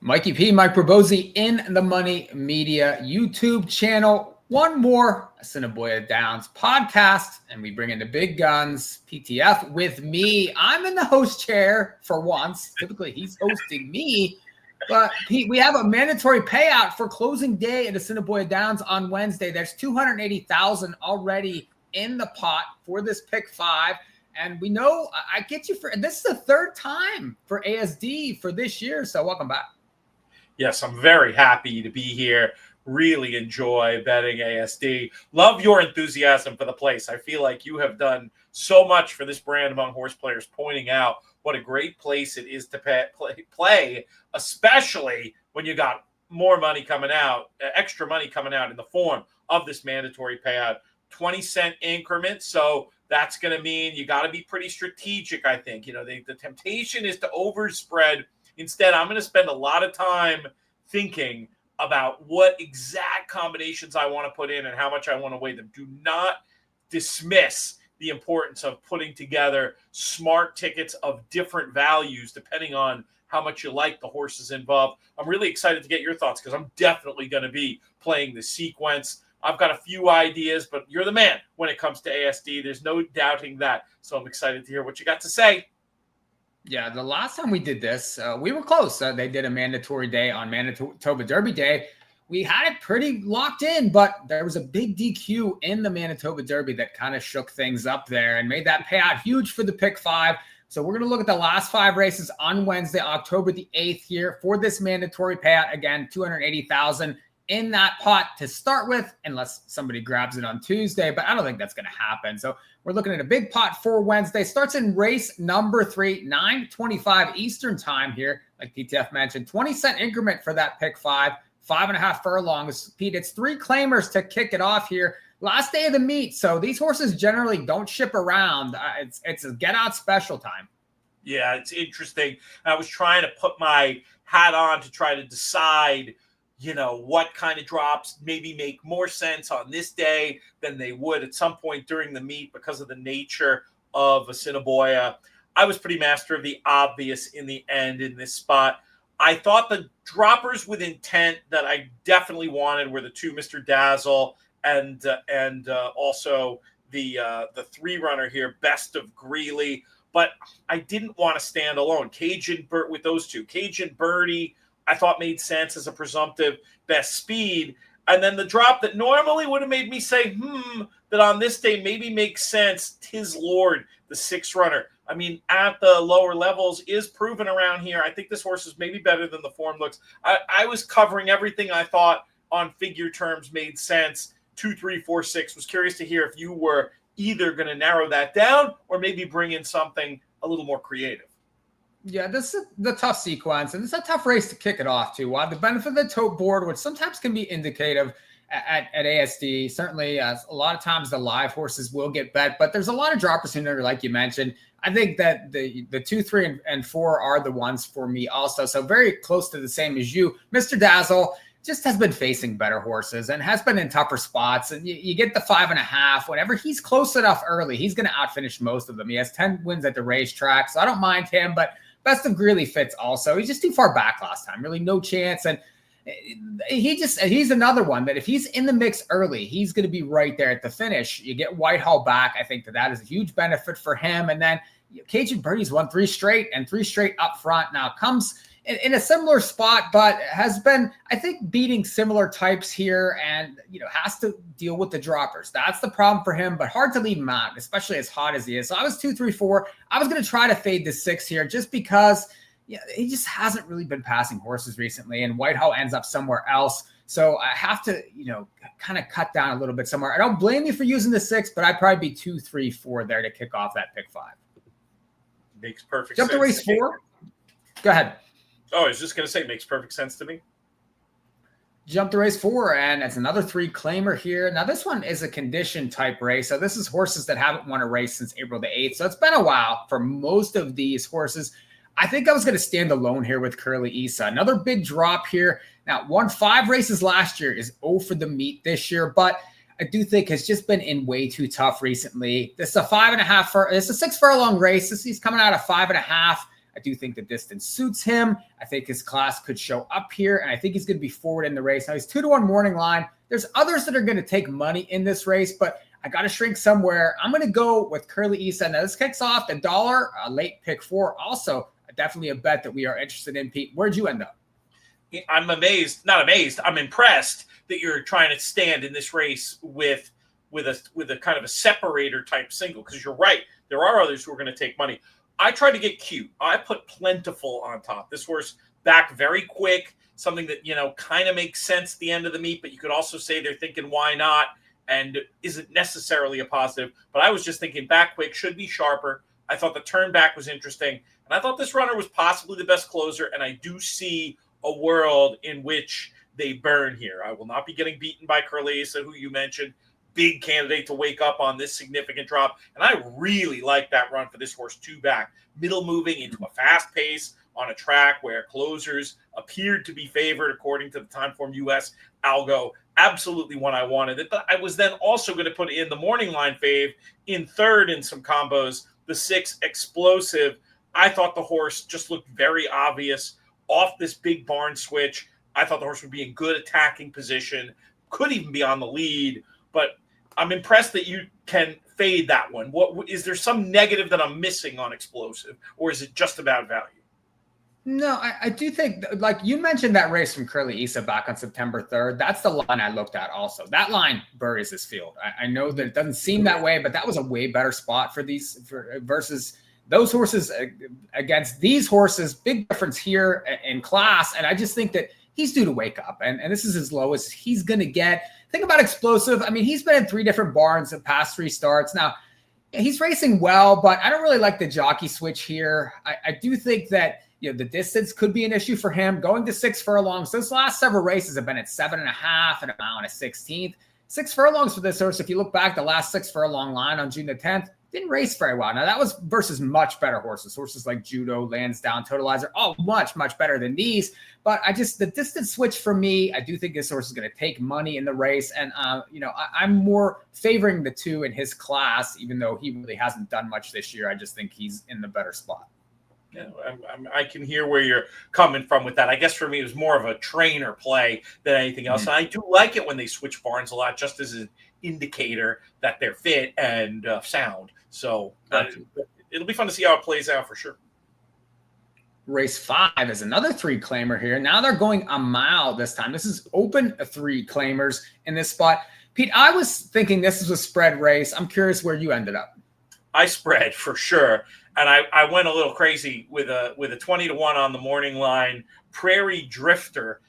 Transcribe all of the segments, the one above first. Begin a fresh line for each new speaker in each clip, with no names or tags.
Mikey P, Mike Probozzi in the Money Media YouTube channel. One more Assiniboia Downs podcast, and we bring in the big guns, PTF, with me. I'm in the host chair for once. Typically, he's hosting me. But Pete, we have a mandatory payout for closing day at Assiniboia Downs on Wednesday. There's $280,000 already in the pot for this pick 5. And we know I get you for this is the third time for ASD for this year. So welcome back.
Yes, I'm very happy to be here. Really enjoy betting ASD. Love your enthusiasm for the place. I feel like you have done so much for this brand among horse players, pointing out what a great place it is to play, especially when you got more money coming out, extra money coming out in the form of this mandatory payout, 20-cent increments. So that's going to mean you got to be pretty strategic, I think. You know, the temptation is to overspread. Instead, I'm going to spend a lot of time thinking about what exact combinations I want to put in and how much I want to weigh them. Do not dismiss the importance of putting together smart tickets of different values depending on how much you like the horses involved. I'm really excited to get your thoughts because I'm definitely going to be playing the sequence. I've got a few ideas, but you're the man when it comes to ASD. There's no doubting that. So I'm excited to hear what you got to say.
Yeah, the last time we did this, we were close. They did a mandatory day on Manitoba Derby Day. We had it pretty locked in, but there was a big DQ in the Manitoba Derby that kind of shook things up there and made that payout huge for the pick 5. So we're going to look at the last 5 races on Wednesday, October the 8th here for this mandatory payout. Again, $280,000 in that pot to start with, unless somebody grabs it on Tuesday, but I don't think that's going to happen. So we're looking at a big pot for Wednesday. Starts in race number 3, 9:25 Eastern time here. Like PTF mentioned, 20-cent increment for that pick 5, 5.5 furlongs. Pete, it's 3 claimers to kick it off here. Last day of the meet. So these horses generally don't ship around. It's a get out special time.
Yeah, it's interesting. I was trying to put my hat on to try to decide, you know, what kind of drops maybe make more sense on this day than they would at some point during the meet because of the nature of Assiniboia. I was pretty master of the obvious in the end in this spot. I thought the droppers with intent that I definitely wanted were the 2 Mr. Dazzle and also the 3-runner here, Best of Greeley. But I didn't want to stand alone. Cajun Bird with those 2. Cajun Birdie, I thought made sense as a presumptive best speed. And then the drop that normally would have made me say, that on this day maybe makes sense, Tis Lord, the 6-runner. I mean, at the lower levels is proven around here. I think this horse is maybe better than the form looks. I was covering everything I thought on figure terms made sense. 2, 3, 4, 6. Was curious to hear if you were either going to narrow that down or maybe bring in something a little more creative.
Yeah, this is the tough sequence, and it's a tough race to kick it off to. The benefit of the tote board, which sometimes can be indicative at ASD, certainly a lot of times the live horses will get bet, but there's a lot of droppers in there, like you mentioned. I think that the 2, 3, and 4 are the ones for me also. So very close to the same as you. Mr. Dazzle just has been facing better horses and has been in tougher spots. And you get the 5.5. Whenever he's close enough early, he's going to outfinish most of them. He has 10 wins at the racetrack, so I don't mind him, but Best of Greeley fits also. He's just too far back last time. Really no chance. And he's another one that if he's in the mix early, he's going to be right there at the finish. You get Whitehall back. I think that is a huge benefit for him. And then Cajun Birdie's won 3 straight and 3 straight up front. Now comes in a similar spot, but has been, I think, beating similar types here and, has to deal with the droppers. That's the problem for him, but hard to leave him out, especially as hot as he is. So I was 2, 3, 4. I was going to try to fade the 6 here just because he just hasn't really been passing horses recently, and Whitehall ends up somewhere else. So I have to, kind of cut down a little bit somewhere. I don't blame you for using the 6, but I'd probably be 2, 3, 4 there to kick off that pick 5.
Makes perfect
sense. Jump to race 4. Go ahead.
Oh, I was just going to say, makes perfect sense to me.
Jump to race 4, and it's another 3 claimer here. Now, this one is a condition type race. So this is horses that haven't won a race since April the 8th. So it's been a while for most of these horses. I think I was going to stand alone here with Curly Issa. Another big drop here. Now, won 5 races last year, is 0 for the meet this year, but I do think has just been in way too tough recently. This is a 5.5. It's a 6 furlong race. He's coming out of 5.5. I do think the distance suits him. I think his class could show up here, and I think he's going to be forward in the race. Now, he's 2-1 morning line. There's others that are going to take money in this race, but I got to shrink somewhere. I'm going to go with Curly Issa. Now, this kicks off $1, late pick 4. Also, definitely a bet that we are interested in. Pete, where'd you end up?
I'm amazed, not amazed. I'm impressed that you're trying to stand in this race with a kind of a separator type single, because you're right. There are others who are going to take money. I tried to get cute. I put Plentiful on top. This horse back very quick, something that, kind of makes sense at the end of the meet, but you could also say they're thinking, why not? And isn't necessarily a positive. But I was just thinking back quick, should be sharper. I thought the turn back was interesting. And I thought this runner was possibly the best closer. And I do see a world in which they burn here. I will not be getting beaten by Curly Issa, who you mentioned. Big candidate to wake up on this significant drop. And I really like that run for this horse, 2 back. Middle moving into a fast pace on a track where closers appeared to be favored according to the Timeform US algo. Absolutely one I wanted. But I was then also going to put in the morning line fave in third in some combos, the 6 Explosive. I thought the horse just looked very obvious off this big barn switch. I thought the horse would be in good attacking position, could even be on the lead. But I'm impressed that you can fade that one. What is there some negative that I'm missing on Explosive, or is it just about value?
No, I do think, like you mentioned, that race from Curly Issa back on September 3rd. That's the line I looked at also. That line buries this field. I know that it doesn't seem that way, but that was a way better spot for versus those horses against these horses. Big difference here in class. And I just think that he's due to wake up. And this is as low as he's going to get. Think about Explosive. I mean, he's been in 3 different barns the past 3 starts. Now, he's racing well, but I don't really like the jockey switch here. I do think that the distance could be an issue for him. Going to 6 furlongs. Those last several races have been at 7.5 and a mile and a 16th. 6 furlongs for this horse. If you look back, the last 6 furlong line on June the 10th didn't race very well. Now, that was versus much better horses. Horses like Judo, Lansdowne, Totalizer, all much, much better than these. But the distance switch for me, I do think this horse is going to take money in the race. And, I'm more favoring the 2 in his class, even though he really hasn't done much this year. I just think he's in the better spot.
Yeah, I can hear where you're coming from with that. I guess for me, it was more of a trainer play than anything else. And I do like it when they switch barns a lot, just as an indicator that they're fit and sound. So it'll be fun to see how it plays out for sure.
Race 5 is another 3 claimer here. Now they're going a mile this time. This is open 3 claimers in this spot. Pete, I was thinking this is a spread race. I'm curious where you ended up.
I spread for sure. And I went a little crazy with a 20-1 on the morning line, Prairie Drifter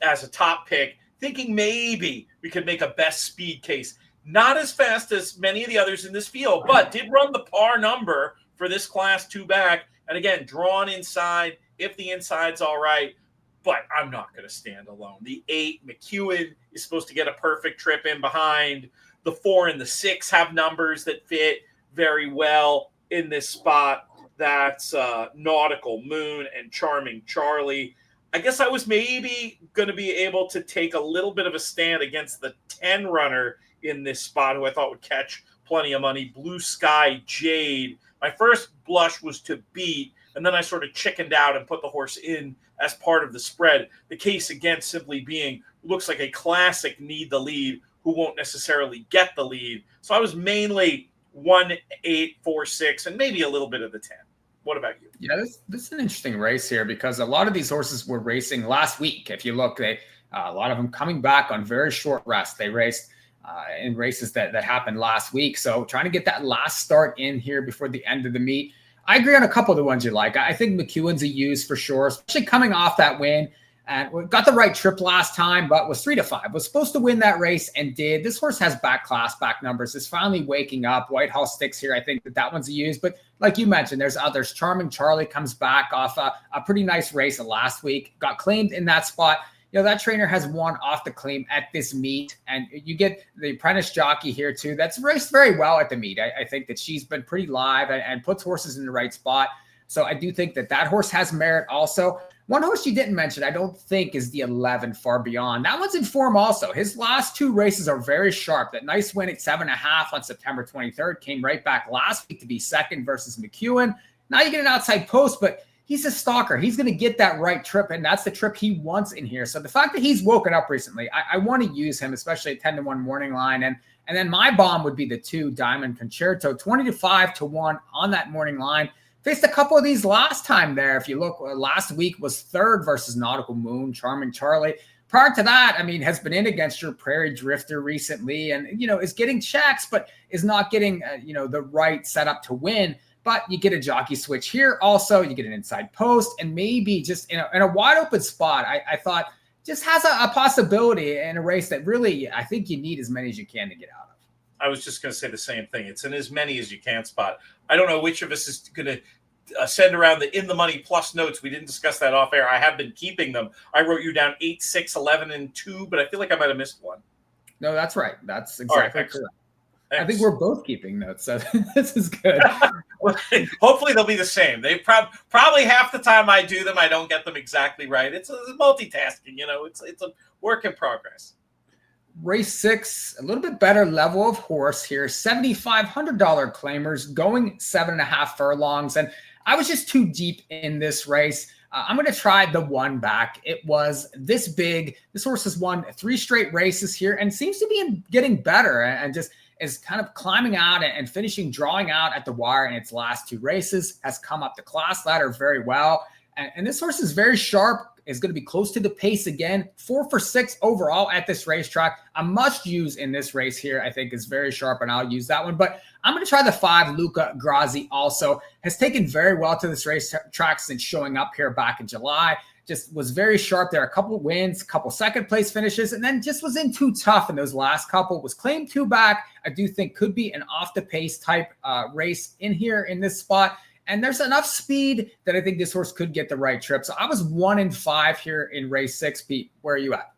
as a top pick, thinking maybe we could make a best speed case. Not as fast as many of the others in this field, but did run the par number for this class 2 back. And again, drawn inside if the inside's all right. But I'm not going to stand alone. The 8, McEwen, is supposed to get a perfect trip in behind. The 4 and the 6 have numbers that fit very well in this spot. That's Nautical Moon and Charming Charlie. I guess I was maybe going to be able to take a little bit of a stand against the 10 runner in this spot, who I thought would catch plenty of money, Blue Sky Jade. My first blush was to beat, and then I sort of chickened out and put the horse in as part of the spread. The case against simply being, looks like a classic need the lead who won't necessarily get the lead. So I was mainly 1, 8, 4, 6, and maybe a little bit of the 10. What about you?
Yeah, this is an interesting race here because a lot of these horses were racing last week. If you look, a lot of them coming back on very short rest. They raced in races that happened last week. So trying to get that last start in here before the end of the meet. I agree on a couple of the ones you like. I think McEwen's a use for sure, especially coming off that win. And got the right trip last time, but was 3-5. Was supposed to win that race and did. This horse has back numbers. Is finally waking up. Whitehall sticks here. I think that one's a use. But like you mentioned, there's others. Charming Charlie comes back off a pretty nice race last week. Got claimed in that spot. That trainer has won off the claim at this meet. And you get the apprentice jockey here too. That's raced very well at the meet. I think that she's been pretty live and puts horses in the right spot. So I do think that horse has merit also. One horse you didn't mention, I don't think, is the 11 Far Beyond. That one's in form also. His last 2 races are very sharp. That nice win at 7.5 on September 23rd came right back last week to be second versus McEwen. Now you get an outside post, but he's a stalker. He's going to get that right trip, and that's the trip he wants in here. So the fact that he's woken up recently, I want to use him, especially at 10-1 morning line. And then my bomb would be the 2 Diamond Concerto, 20-5-1 on that morning line. Faced a couple of these last time there. If you look, last week was 3rd versus Nautical Moon, Charming Charlie. Prior to that, I mean, has been in against your Prairie Drifter recently and, is getting checks, but is not getting, the right setup to win. But you get a jockey switch here. Also, you get an inside post and maybe just in a wide open spot. I thought just has a possibility in a race that really, I think you need as many as you can to get out of.
I was just going to say the same thing. It's in as many as you can spot. I don't know which of us is going to send around the in the money plus notes. We didn't discuss that off air. I have been keeping them. I wrote you down 8, 6, 11, and 2, but I feel like I might have missed one.
No, that's right. That's exactly
right,
correct. I think we're both keeping notes, so this is good.
Well, hopefully they'll be the same. They probably half the time I do them, I don't get them exactly right. It's multitasking, it's a work in progress.
Race 6, a little bit better level of horse here. $7,500 claimers going 7.5 furlongs. And I was just too deep in this race. I'm going to try the 1 back. It was this big. This horse has won 3 straight races here and seems to be getting better and just is kind of climbing out and finishing, drawing out at the wire in its last 2 races, has come up the class ladder very well. And this horse is very sharp, is going to be close to the pace again. 4 for 6 overall at this racetrack. A must use in this race here, I think, is very sharp, and I'll use that one. But I'm going to try the 5, Luca Grazzi also. Has taken very well to this racetrack since showing up here back in July. Just was very sharp there. A couple wins, a couple second place finishes, and then just was in too tough in those last couple. Was claimed 2 back. I do think could be an off the pace type race in here in this spot. And there's enough speed that I think this horse could get the right trip. So I was 1-5 here in race 6. Pete, where are you at?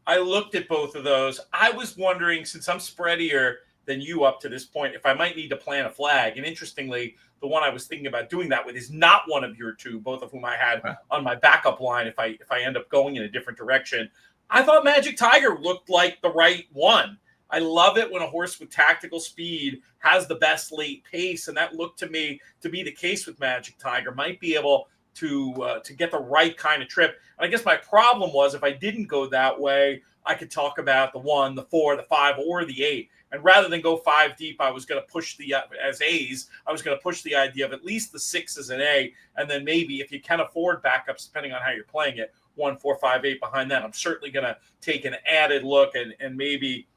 I looked at both of those. I was wondering, since I'm spreadier than you up to this point, if I might need to plant a flag. And interestingly, the one I was thinking about doing that with is not one of your 2, both of whom I had on my backup line if I end up going in a different direction. I thought Magic Tiger looked like the right one. I love it when a horse with tactical speed has the best late pace, and that looked to me to be the case with Magic Tiger. Might be able to get the right kind of trip. And I guess my problem was if I didn't go that way, I could talk about the 1, the 4, the 5, or the 8. And rather than go 5 deep, I was going to push as A's, I was going to push the idea of at least the 6 as an A, and then maybe if you can afford backups, depending on how you're playing it, 1, 4, 5, 8 behind that. I'm certainly going to take an added look and maybe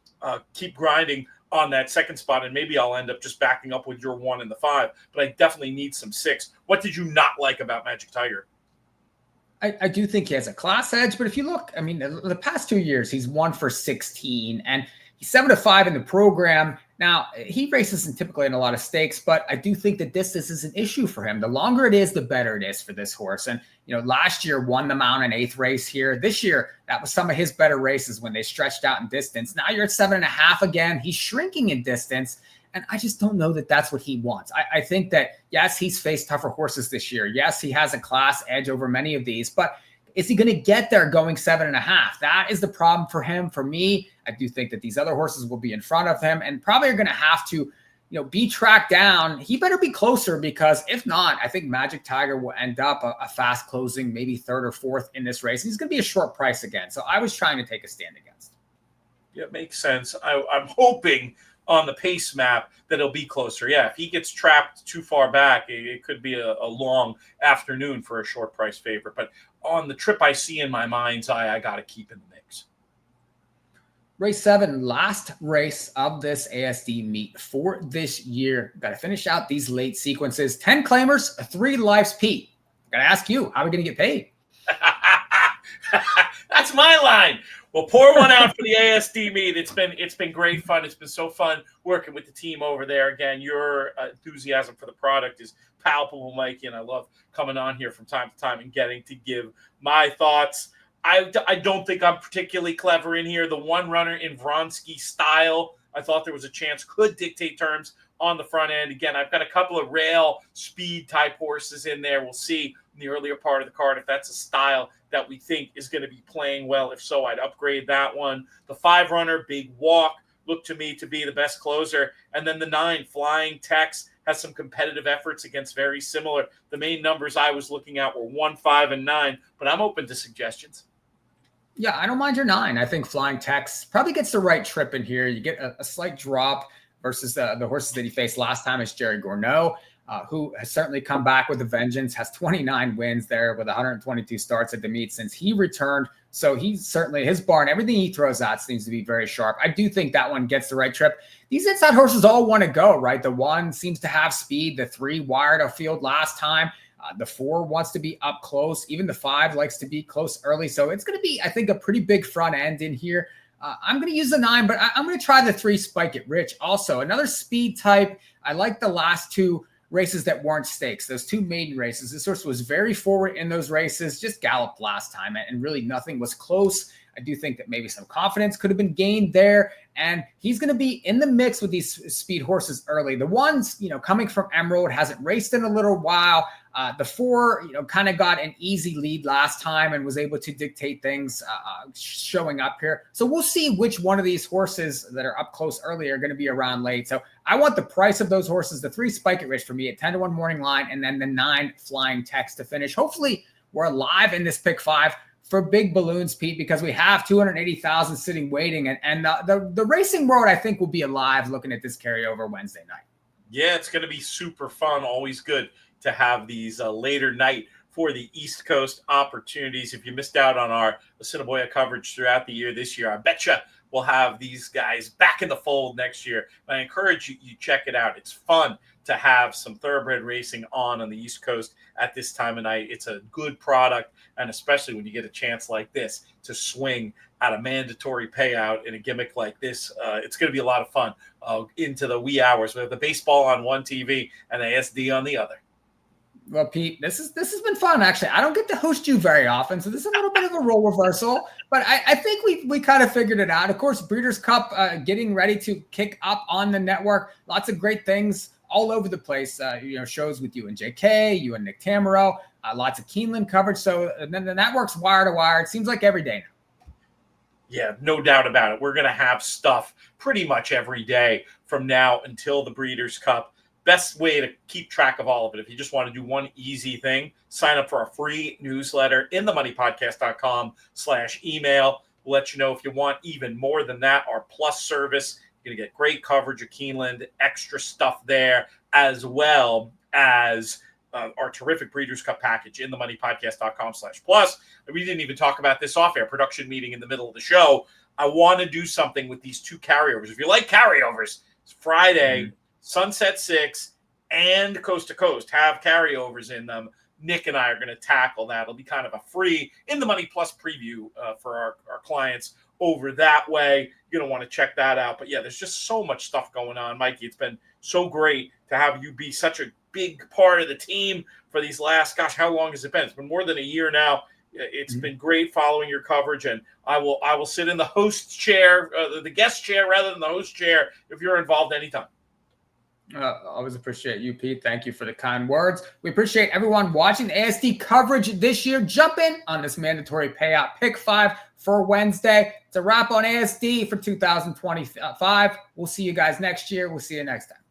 keep grinding on that second spot, and maybe I'll end up just backing up with your 1 and the 5. But I definitely need some 6. What did you not like about Magic Tiger?
I do think he has a class edge, but if you look, I mean, the past 2 years, he's 1 for 16, and he's 7-5 in the program. Now, he races typically in a lot of stakes, but I do think that distance is an issue for him. The longer it is, the better it is for this horse. And, last year won the Mount and 8th race here. This year, that was some of his better races when they stretched out in distance. Now you're at 7.5 again. He's shrinking in distance. And I just don't know that that's what he wants. I think that, yes, he's faced tougher horses this year. Yes, he has a class edge over many of these, but is he going to get there going 7.5? That is the problem for him. For me, I do think that these other horses will be in front of him and probably are going to have to, be tracked down. He better be closer because if not, I think Magic Tiger will end up a fast closing, maybe 3rd or 4th in this race. He's going to be a short price again. So I was trying to take a stand against.
Yeah, it makes sense. I'm hoping on the pace map that it'll be closer. Yeah, if he gets trapped too far back, it could be a long afternoon for a short price favorite. But on the trip I see in my mind's eye, I got to keep in the mix.
Race 7, last race of this ASD meet for this year. Got to finish out these late sequences. 10 claimers, 3 lives. Pete, got to ask you, how are we going to get paid?
That's my line. Well, pour one out for the ASD meet. It's been great fun. It's been so fun working with the team over there. Again, your enthusiasm for the product is palpable, Mikey, and I love coming on here from time to time and getting to give my thoughts. I don't think I'm particularly clever in here. The 1 runner in Vronsky style, I thought there was a chance could dictate terms on the front end. Again, I've got a couple of rail speed type horses in there. We'll see in the earlier part of the card if that's a style that we think is going to be playing well. If so, I'd upgrade that one. The 5 runner, Big Walk, looked to me to be the best closer. And then the 9, Flying Tex, has some competitive efforts against very similar. The main numbers I was looking at were 1, 5, and 9, but I'm open to suggestions.
Yeah, I don't mind your 9. I think Flying Tex probably gets the right trip in here. You get a slight drop versus the horses that he faced last time is Jerry Gourneau, who has certainly come back with a vengeance, has 29 wins there with 122 starts at the meet since he returned. So he's certainly, his barn, everything he throws out seems to be very sharp. I do think that one gets the right trip. These inside horses all want to go, right? The 1 seems to have speed. The 3 wired a field last time. The 4 wants to be up close. Even the 5 likes to be close early. So it's going to be, I think, a pretty big front end in here. I'm going to use the 9, but I'm going to try the 3 Spike It Rich. Also, another speed type. I like the last 2 races that weren't stakes, those 2 maiden races. This horse was very forward in those races, just galloped last time, and really nothing was close. I do think that maybe some confidence could have been gained there, and he's going to be in the mix with these speed horses early. The ones, coming from Emerald, hasn't raced in a little while. The 4, kind of got an easy lead last time and was able to dictate things showing up here. So we'll see which one of these horses that are up close early are going to be around late. So I want the price of those horses, the 3 Spike It Rich for me at 10-1 morning line, and then the 9 Flying Tex to finish. Hopefully we're live in this pick 5 for big balloons, Pete, because we have 280,000 sitting waiting. And the racing world, I think, will be alive looking at this carryover Wednesday night.
Yeah, it's going to be super fun. Always good to have these later night for the East Coast opportunities. If you missed out on our Assiniboia coverage throughout the year this year, I betcha we'll have these guys back in the fold next year. I encourage you check it out. It's fun to have some thoroughbred racing on the East Coast at this time of night. It's a good product, and especially when you get a chance like this to swing at a mandatory payout in a gimmick like this, it's going to be a lot of fun into the wee hours. We have the baseball on one TV and the SD on the other.
Well, Pete, this has been fun, actually. I don't get to host you very often, so this is a little bit of a role reversal, but I think we kind of figured it out. Of course, Breeders' Cup getting ready to kick up on the network. Lots of great things all over the place. Shows with you and JK, you and Nick Tamaro, lots of Keeneland coverage. So then the network's wire to wire. It seems like every day now.
Yeah, no doubt about it. We're going to have stuff pretty much every day from now until the Breeders' Cup. Best way to keep track of all of it, if you just want to do one easy thing, sign up for our free newsletter in themoneypodcast.com/email. We'll let you know if you want even more than that. Our plus service, you're going to get great coverage of Keeneland, extra stuff there, as well as our terrific Breeders' Cup package in themoneypodcast.com/plus. We didn't even talk about this off-air production meeting in the middle of the show. I want to do something with these 2 carryovers. If you like carryovers, it's Friday, Sunset 6 and Coast to Coast have carryovers in them. Nick and I are going to tackle that. It'll be kind of a free In the Money Plus preview for our clients over that way. You're going to want to check that out. But yeah, there's just so much stuff going on, Mikey. It's been so great to have you be such a big part of the team for these last, how long has it been? It's been more than a year now. It's been great following your coverage, and I will sit in the host chair, the guest chair rather than the host chair if you're involved anytime.
Always appreciate you, Pete. Thank you for the kind words. We appreciate everyone watching the ASD coverage this year. Jump in on this mandatory payout pick 5 for Wednesday. It's a wrap on ASD for 2025. We'll see you guys next year. We'll see you next time.